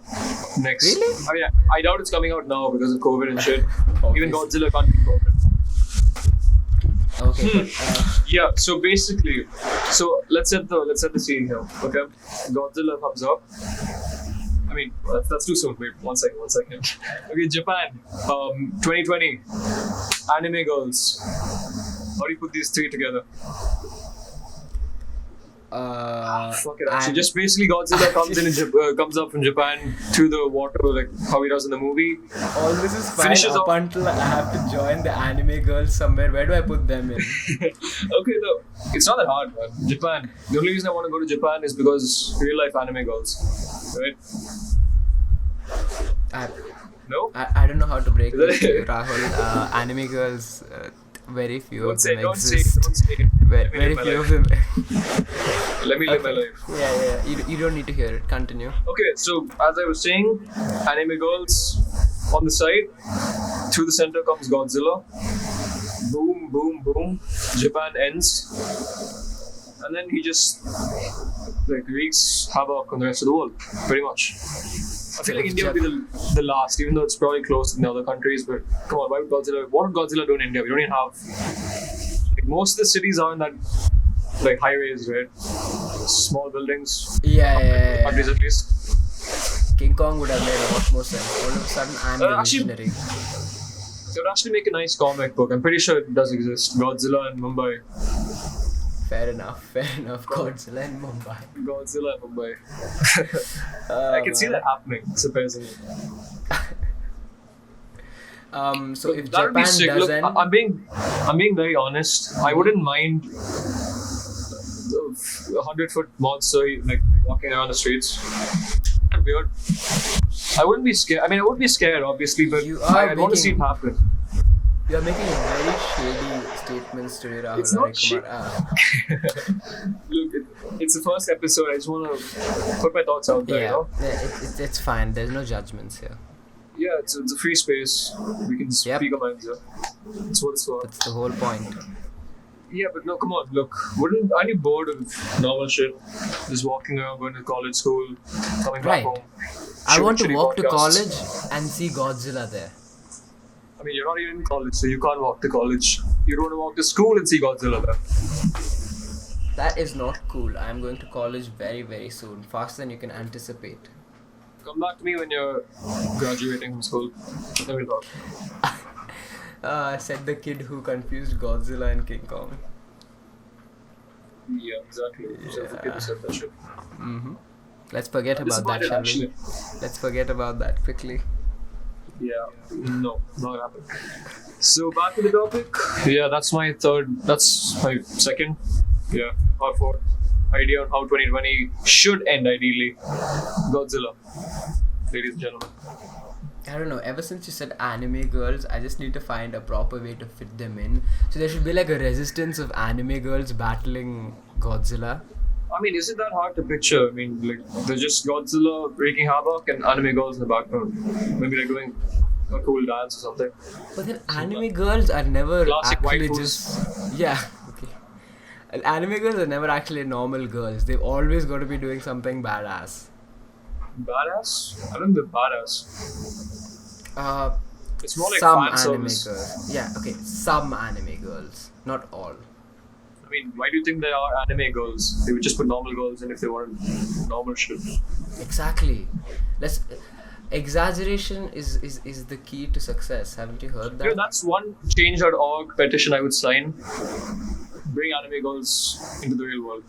S2: Next.
S1: Really?
S2: I mean, I doubt it's coming out now because of COVID and shit. Even
S1: Obviously.
S2: Godzilla can't beat COVID.
S1: Okay.
S2: Yeah, so basically, let's set the scene here, okay? Godzilla comes up. I mean, that's too soon. Wait, one second. Okay, Japan, 2020, anime girls. How do you put these three together? Fuck it. Actually, just basically Godzilla comes up from Japan to the water like how he does in the movie.
S1: All this is fine
S2: Finishes
S1: up
S2: off-
S1: until I have to join the anime girls somewhere. Where do I put them in?
S2: Okay, though, it's not that hard, man. Japan. The only reason I want to go to Japan is because real life anime girls, right? No?
S1: I don't know how to break
S2: Is that
S1: this to you,
S2: it?
S1: Rahul. Anime girls, very few of them
S2: Don't say
S1: exist.
S2: it.
S1: Very few of them.
S2: Let me live my life.
S1: Yeah. You don't need to hear it. Continue.
S2: Okay, so as I was saying, anime girls on the side, through the center comes Godzilla. Boom, boom, boom. Japan ends. And then he just like wreaks havoc on the rest of the world, pretty much. I feel like India would be the last, even though it's probably close to the other countries. But come on, what would Godzilla do in India? We don't even have. Like, most of the cities are in that like highways, right? Small buildings.
S1: Yeah.
S2: Countries at least.
S1: King Kong would have made a lot more sense. All of a sudden, I'm the
S2: Actually-
S1: visionary.
S2: They would actually make a nice comic book. I'm pretty sure it does exist. Godzilla in Mumbai.
S1: Fair enough. Godzilla in Mumbai.
S2: Godzilla in Mumbai. I can see that happening, surprisingly.
S1: So if
S2: That would be
S1: Japan
S2: sick. Look,
S1: doesn't,
S2: I'm being very honest. I wouldn't mind a 100-foot monster like walking around the streets. Weird. I wouldn't be scared. I mean, I would be scared, obviously, but
S1: You are
S2: I'd want to see it
S1: making-
S2: happen.
S1: you're making very shady statements today, Rahul.
S2: It's not
S1: Like, come on,
S2: Look, it's the first episode. I just want to put my thoughts out there. You know?
S1: It's fine. There's no judgments here.
S2: Yeah, it's a free space. We can speak our minds here. That's what it's for.
S1: That's the whole point.
S2: Yeah, but no, come on, look. Aren't you bored of normal shit? Just walking around, going to college, school, coming back
S1: Right.
S2: home.
S1: I want to
S2: shitty
S1: walk to
S2: podcasts.
S1: college and see Godzilla there.
S2: I mean, you're not even in college, so you can't walk to college. You don't want to walk to school and see Godzilla there.
S1: That is not cool. I'm going to college very, very soon. Faster than you can anticipate.
S2: Come back to me when you're graduating from school. Then we'll talk.
S1: Said the kid who confused Godzilla and King Kong.
S2: Yeah, exactly. So the people said that shit.
S1: Let's forget
S2: That's
S1: about that,
S2: it,
S1: shall
S2: actually.
S1: we? Let's forget about that quickly.
S2: Yeah, no, not happening. So back to the topic. Yeah, that's my second, or fourth idea on how 2020 should end ideally. Godzilla, ladies and gentlemen.
S1: I don't know, ever since you said anime girls, I just need to find a proper way to fit them in. So there should be like a resistance of anime girls battling Godzilla.
S2: I mean, is it that hard to picture? I mean, like, there's just Godzilla wreaking havoc and anime girls in the background. Maybe like doing a cool dance or something.
S1: But then anime girls are never
S2: Classic
S1: actually
S2: waifus.
S1: just... Yeah, okay. And anime girls are never actually normal girls. They've always got to be doing something badass.
S2: Badass? I don't think they're badass. It's more like
S1: some
S2: fan
S1: anime
S2: service.
S1: girls. Yeah, okay. Some anime girls. Not all.
S2: I mean, why do you think they are anime girls? They would just put normal girls in if they wanted normal shit.
S1: Exactly. exaggeration is the key to success. Haven't you heard that?
S2: That's one change.org petition I would sign. Bring anime girls into the real world.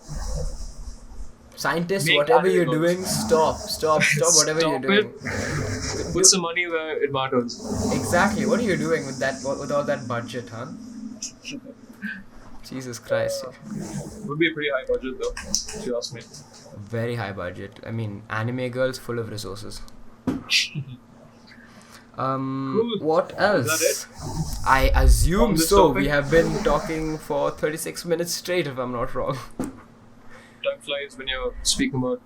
S1: Scientists,
S2: Make
S1: whatever
S2: anime
S1: you're
S2: girls.
S1: doing, stop whatever you're doing.
S2: Put some money where it matters.
S1: Exactly. What are you doing with that? With all that budget, huh? Jesus Christ.
S2: Would be a pretty high budget though, if you ask me.
S1: Very high budget. I mean, anime girls full of resources.
S2: Cool.
S1: What else?
S2: Is that
S1: I assume
S2: On this
S1: so.
S2: topic?
S1: We have been talking for 36 minutes straight, if I'm not wrong.
S2: Time flies when you're speaking about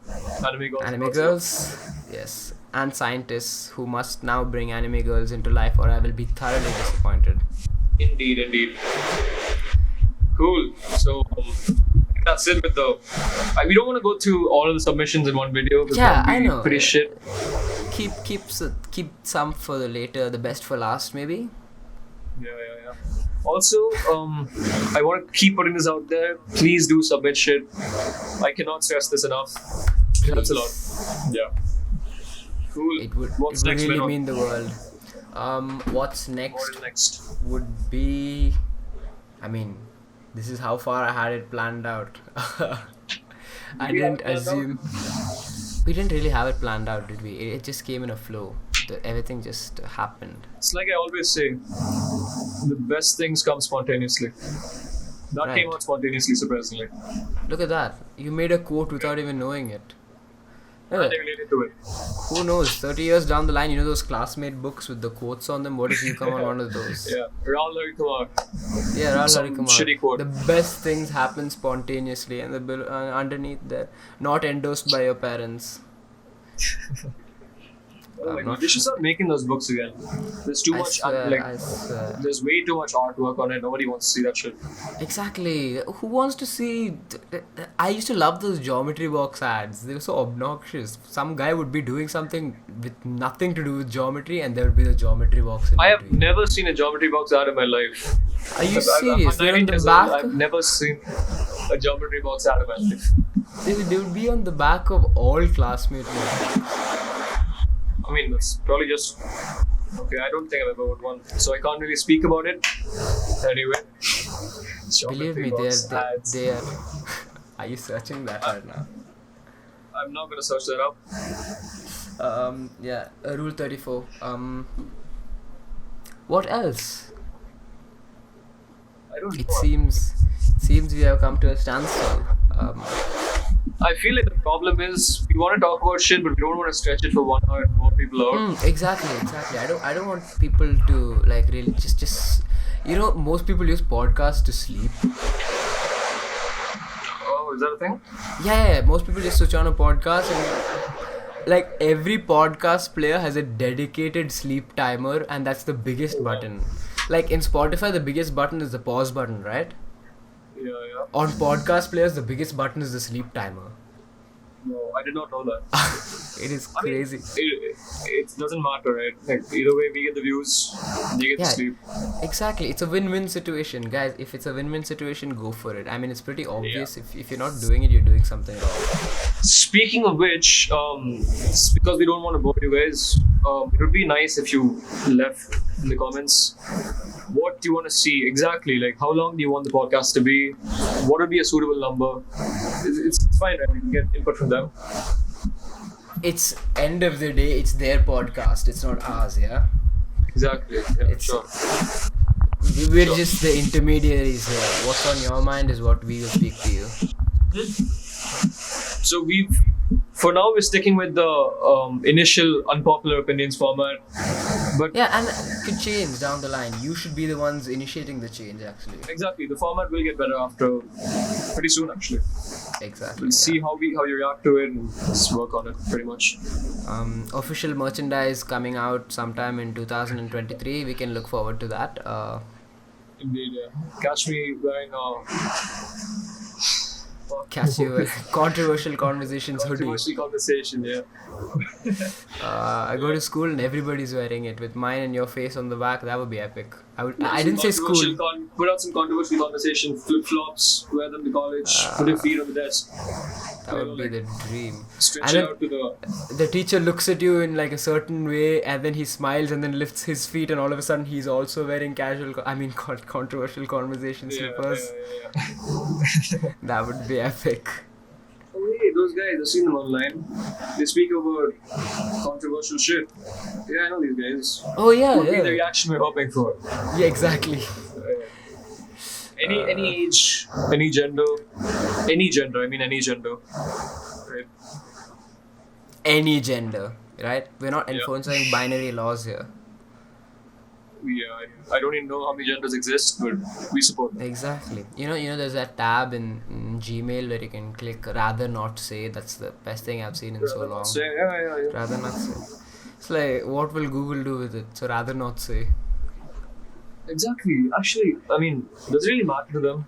S2: anime girls.
S1: Anime girls, yes, and scientists who must now bring anime girls into life, or I will be thoroughly disappointed.
S2: Indeed. Cool. So that's it with the. We don't want to go through all of the submissions in one video. Because
S1: Yeah,
S2: that'd
S1: I
S2: be
S1: know.
S2: Pretty shit.
S1: Keep some for the later, the best for last, maybe.
S2: Yeah. Also, I want to keep putting this out there. Please do submit shit. I cannot stress this enough. That's a lot. Yeah. Cool.
S1: It would
S2: What's next,
S1: really
S2: Vinod?
S1: mean the world. What's
S2: What
S1: next
S2: is next?
S1: would be, I mean, this is how far I had it planned out. I
S2: we have
S1: didn't
S2: it planned
S1: assume. We didn't really have it planned out, did we? It just came in a flow. Everything just happened.
S2: It's like I always say, the best things come spontaneously. That
S1: Right.
S2: came out spontaneously, surprisingly.
S1: Look at that. You made a quote without even knowing it.
S2: And I related to it.
S1: Who knows? 30 years down the line, you know those classmate books with the quotes on them? What if you come on one of those?
S2: Yeah, Rahul Kumar.
S1: Yeah, Rahul
S2: Some
S1: Kumar.
S2: shitty quote.
S1: The best things happen spontaneously, and underneath there, not endorsed by your parents.
S2: Oh my
S1: I'm
S2: God,
S1: not
S2: they should start making those books again. There's too
S1: I
S2: much,
S1: swear.
S2: there's way too much artwork on it. Nobody wants to see that shit.
S1: Exactly. Who wants to see? I used to love those geometry box ads. They were so obnoxious. Some guy would be doing something with nothing to do with geometry, and there would be the geometry box. In
S2: I have
S1: between.
S2: never seen a geometry box ad in my life.
S1: Are you
S2: I'm
S1: serious? They're
S2: 19
S1: on the
S2: years old.
S1: back.
S2: I've never seen a geometry box ad in my life.
S1: They would be on the back of all classmate notebooks.
S2: I mean, that's probably just okay. I don't think I've ever got one, so I can't really speak about it. Anyway,
S1: Believe me,
S2: ads.
S1: they are. Are you searching that right now?
S2: I'm not gonna search that up.
S1: Yeah. Rule 34. What else?
S2: I don't know.
S1: It seems we have come to a standstill.
S2: I feel like the problem is we want to talk about shit, but we don't want to stretch it for 1 hour and bore people out.
S1: Exactly. I don't want people to like really just most people use podcasts to sleep.
S2: Oh, is that a thing?
S1: Yeah, most people just switch on a podcast and like every podcast player has a dedicated sleep timer, and that's the biggest button. Like in Spotify, the biggest button is the pause button, right?
S2: Yeah.
S1: On podcast players, the biggest button is the sleep timer.
S2: No, I did not know that.
S1: It is
S2: I mean,
S1: crazy.
S2: it doesn't matter, right? Like either way, we get the views, they get the
S1: Yeah.
S2: sleep.
S1: Exactly, it's a win-win situation, guys. If it's a win-win situation, go for it. I mean, it's pretty obvious. If you're not doing it, you're doing something wrong.
S2: Speaking of which, because we don't want to bore you guys, it would be nice if you left in the comments what do you want to see exactly. Like, how long do you want the podcast to be? What would be a suitable number? It's fine, right? We can get input from them.
S1: It's end of the day, it's their podcast. It's not ours, yeah.
S2: Exactly. Yeah,
S1: It's-
S2: sure.
S1: We're
S2: Sure.
S1: just the intermediaries here. What's on your mind is what we will speak to you.
S2: So for now, we're sticking with the initial unpopular opinions format. But
S1: Yeah, and it could change down the line. You should be the ones initiating the change, actually.
S2: exactly, the format will get better after pretty soon. Actually,
S1: Exactly.
S2: we'll see how you react to it and just work on it pretty much.
S1: Official merchandise coming out sometime in 2023. We can look forward to that.
S2: Indeed, yeah. Catch me wearing a
S1: Catch you with controversial conversations hoodie.
S2: controversial conversation. Yeah.
S1: I go to school and everybody's wearing it with mine and your face on the back. That would be epic. I didn't say school.
S2: Put out some controversial conversation. Flip flops. Wear them to college. Put your feet on the desk.
S1: That would be the dream.
S2: Stretch
S1: And
S2: it out to
S1: the teacher looks at you in like a certain way, and then he smiles and then lifts his feet, and all of a sudden he's also wearing controversial conversation slippers.
S2: Yeah.
S1: That would be epic.
S2: Oh, hey, those guys, I've seen them online. They speak about controversial shit. Yeah, I know these guys.
S1: Oh yeah,
S2: What would be the
S1: yeah.
S2: reaction we're hoping for?
S1: Yeah, exactly.
S2: Any age, any gender. Any gender, Right?
S1: Any gender, right? We're not enforcing binary laws here.
S2: Yeah, I don't even know how many genders exist, but we support them.
S1: Exactly. You know, there's that tab in Gmail where you can click rather not say. That's the best thing I've seen in so long.
S2: Yeah.
S1: Rather not say. It's like, what will Google do with it? So rather not say.
S2: Exactly. Actually, I mean, does it really matter to them?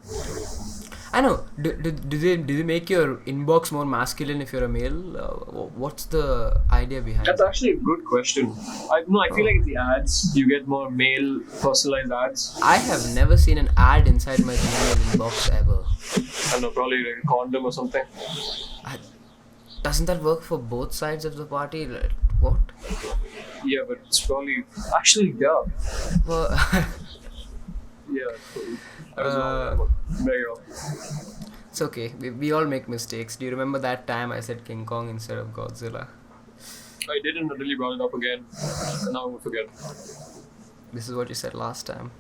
S1: I know. Do they make your inbox more masculine if you're a male? What's the idea behind
S2: That's
S1: it?
S2: actually a good question. I feel like the ads, you get more male personalized ads.
S1: I have never seen an ad inside my Gmail inbox ever.
S2: I don't know, probably like a condom or something.
S1: Doesn't that work for both sides of the party? Like, what?
S2: Yeah, but it's probably... Actually, yeah.
S1: Well,
S2: Yeah, I was wrong. Very wrong.
S1: it's okay. We all make mistakes. Do you remember that time I said King Kong instead of Godzilla?
S2: I didn't really brought it up again, and now I will forget.
S1: This is what you said last time.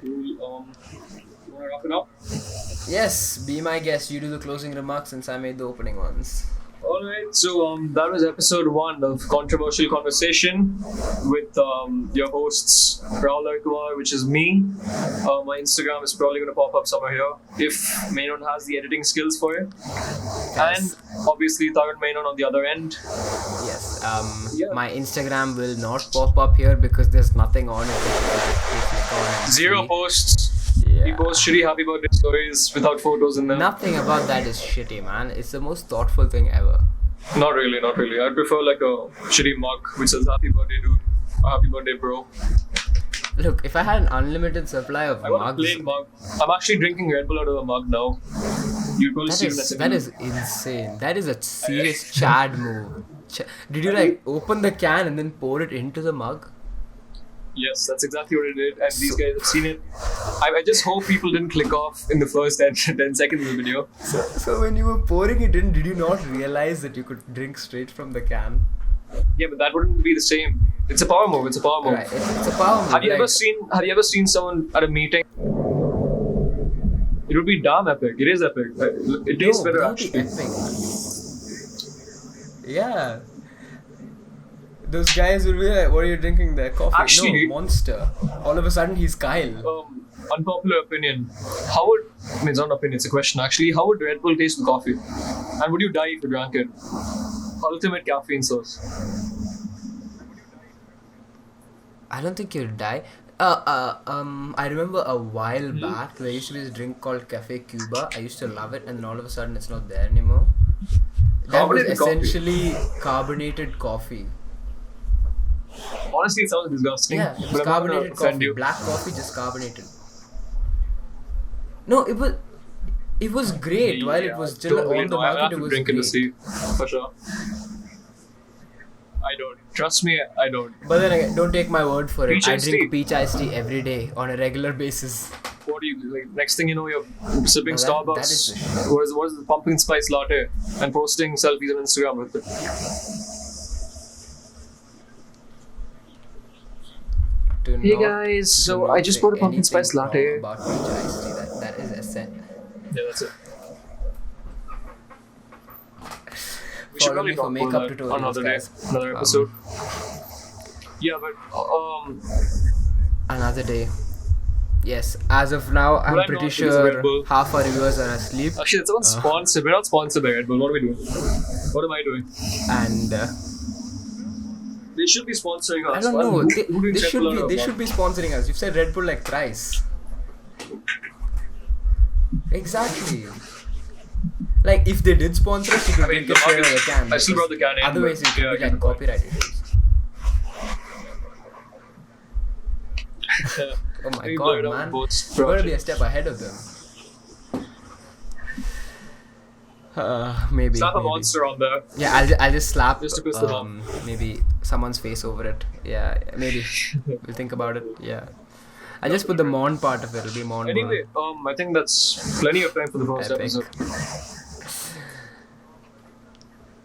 S2: Cool. Wanna wrap it up?
S1: Yes, be my guest. You do the closing remarks since I made the opening ones.
S2: Alright, so that was episode 1 of Controversial Conversation with your hosts, Rahul Kumar, which is me. My Instagram is probably going to pop up somewhere here if Menon has the editing skills for it.
S1: Yes.
S2: And obviously Tarun Menon on the other end.
S1: Yes.
S2: Yeah.
S1: My Instagram will not pop up here because there's nothing on it.
S2: Zero posts.
S1: Yeah.
S2: We post shitty happy birthday stories without photos in them.
S1: Nothing about that is shitty, man. It's the most thoughtful thing ever.
S2: Not really. I'd prefer like a shitty mug which says happy birthday dude or happy birthday bro.
S1: Look, if I had an unlimited supply of
S2: I want a
S1: mugs,
S2: plain mug. I'm actually drinking Red Bull out of a mug now. You'll probably see
S1: that is insane. That is a serious Chad move. Did you like open the can and then pour it into the mug?
S2: Yes, that's exactly what it did, and these guys have seen it. I just hope people didn't click off in the first 10 seconds of the video.
S1: So when you were pouring it in, did you not realize that you could drink straight from the can?
S2: Yeah, but that wouldn't be the same. It's a power move. Right,
S1: it's a power move.
S2: Have you ever seen someone at a meeting? It would be damn epic. It is epic. It tastes better actually.
S1: Epic. Yeah. Those guys will be like, what are you drinking there? Coffee?
S2: Actually,
S1: no, Monster. All of a sudden he's Kyle.
S2: Unpopular opinion. It's not an opinion, it's a question actually. How would Red Bull taste with coffee? And would you die if you drank it? Ultimate caffeine source.
S1: I don't think you'll die. I remember a while back there used to be this drink called Cafe Cuba. I used to love it, and then all of a sudden it's not there anymore. That was essentially carbonated coffee.
S2: Honestly, it sounds disgusting.
S1: Yeah, it was carbonated coffee. Black coffee, just carbonated. No, it was great while it was still on the market. It was
S2: drink
S1: great.
S2: it to see, for sure. I don't. Trust me, I don't.
S1: But then again, don't take my word for it.
S2: Peach
S1: I
S2: iced
S1: drink
S2: tea.
S1: peach iced tea every day on a regular basis.
S2: What do you do? Like, next thing you know, you're sipping
S1: That
S2: Starbucks.
S1: is
S2: What is the pumpkin spice latte and posting selfies on Instagram with it. Hey guys, so I just bought a pumpkin spice latte.
S1: About peach iced tea. That is essential.
S2: Yeah, that's it. We
S1: Follow me for makeup
S2: about that
S1: tutorials,
S2: another day,
S1: guys.
S2: another episode. Yeah, but
S1: Another day. Yes, as of now, I'm
S2: Well, I'm
S1: pretty
S2: not because of Red
S1: sure
S2: Bull.
S1: half our viewers are asleep.
S2: actually, that's not sponsored. We're not sponsored by Red Bull. What are we doing? What am I doing?
S1: And
S2: They should be sponsoring us.
S1: I don't know.
S2: Who drinks Red Bull out of
S1: They
S2: a
S1: should be sponsoring us. You've said Red Bull like thrice. Exactly. Like if they did sponsor us, you could drink it straight out of the can.
S2: I still brought the can in.
S1: Otherwise, it
S2: but
S1: could be
S2: yeah,
S1: like copyright issues. Oh my
S2: Maybe
S1: god,
S2: blur it out
S1: man.
S2: post
S1: We're gonna be a
S2: production.
S1: step ahead of them. Maybe.
S2: Slap a
S1: maybe.
S2: monster on there.
S1: Yeah, I'll just slap
S2: Just to piss them off.
S1: maybe someone's face over it. Yeah, maybe. We'll think about it. Yeah. I'll just put the Mon part of it. It'll be Mon.
S2: Anyway, I think that's plenty of time for the first
S1: Epic.
S2: episode.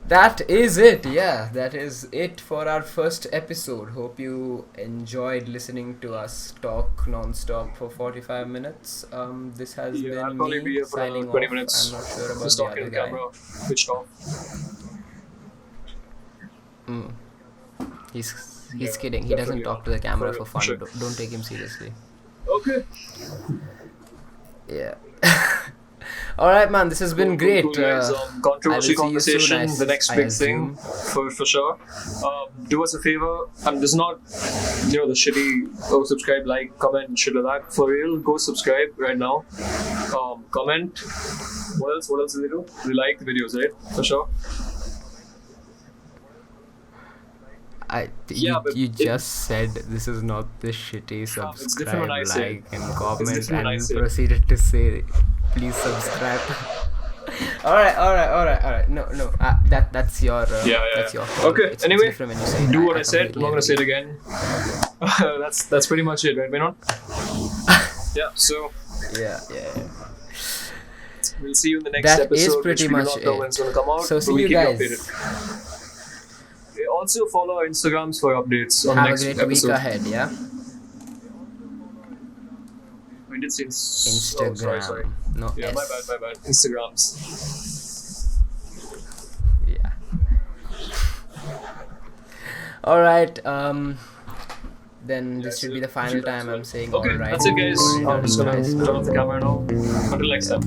S1: That is it. Yeah, that is it for our first episode. Hope you enjoyed listening to us talk non-stop for 45 minutes. This has
S2: Yeah, I'll
S1: been
S2: probably be
S1: me
S2: here for
S1: signing
S2: another 20
S1: off.
S2: minutes.
S1: I'm not sure about
S2: Just
S1: the
S2: talking
S1: other
S2: to
S1: guy.
S2: camera, switched off.
S1: He's
S2: Yeah,
S1: kidding. He doesn't
S2: definitely.
S1: talk to the camera for fun.
S2: Sure.
S1: Don't take him seriously.
S2: Okay.
S1: Yeah. All right, man. This has been great.
S2: Cool, guys.
S1: I will
S2: Controversy
S1: see you
S2: conversation,
S1: soon,
S2: the next
S1: I
S2: big
S1: assume.
S2: thing, for sure. Do us a favor, and this is not, the shitty, subscribe, like, comment, and shit like that. For real, go subscribe right now. Comment. What else? What else do they do? They like the videos, right? For sure. Yeah, but
S1: you just said this is not the shitty
S2: it's different
S1: subscribe,
S2: when I say
S1: like, and comment,
S2: different when I
S1: and
S2: say.
S1: proceeded to say, please subscribe. all right. No. That's your. That's your call.
S2: Okay.
S1: It's
S2: Anyway,
S1: different when you say it.
S2: do what I said. I'm
S1: completely
S2: not gonna say it
S1: agree.
S2: again. That's pretty much it, right, Menon? Yeah. So
S1: Yeah.
S2: we'll see you in the next
S1: That
S2: episode.
S1: is
S2: which
S1: pretty
S2: we do
S1: much
S2: not know when it's
S1: it.
S2: gonna come out.
S1: So
S2: but
S1: see
S2: we'll
S1: you
S2: keep
S1: guys.
S2: updated. Also follow our Instagrams for updates on the
S1: Have a
S2: next
S1: great
S2: episode.
S1: week ahead. Yeah.
S2: We did say
S1: Instagram.
S2: Oh, sorry.
S1: No.
S2: Yeah,
S1: S.
S2: my bad. Instagrams.
S1: Yeah. All right. Then this should be the final time I'm saying
S2: Okay,
S1: all right.
S2: that's it, guys. I'm just gonna
S1: Guys.
S2: turn off the camera now. Until next time.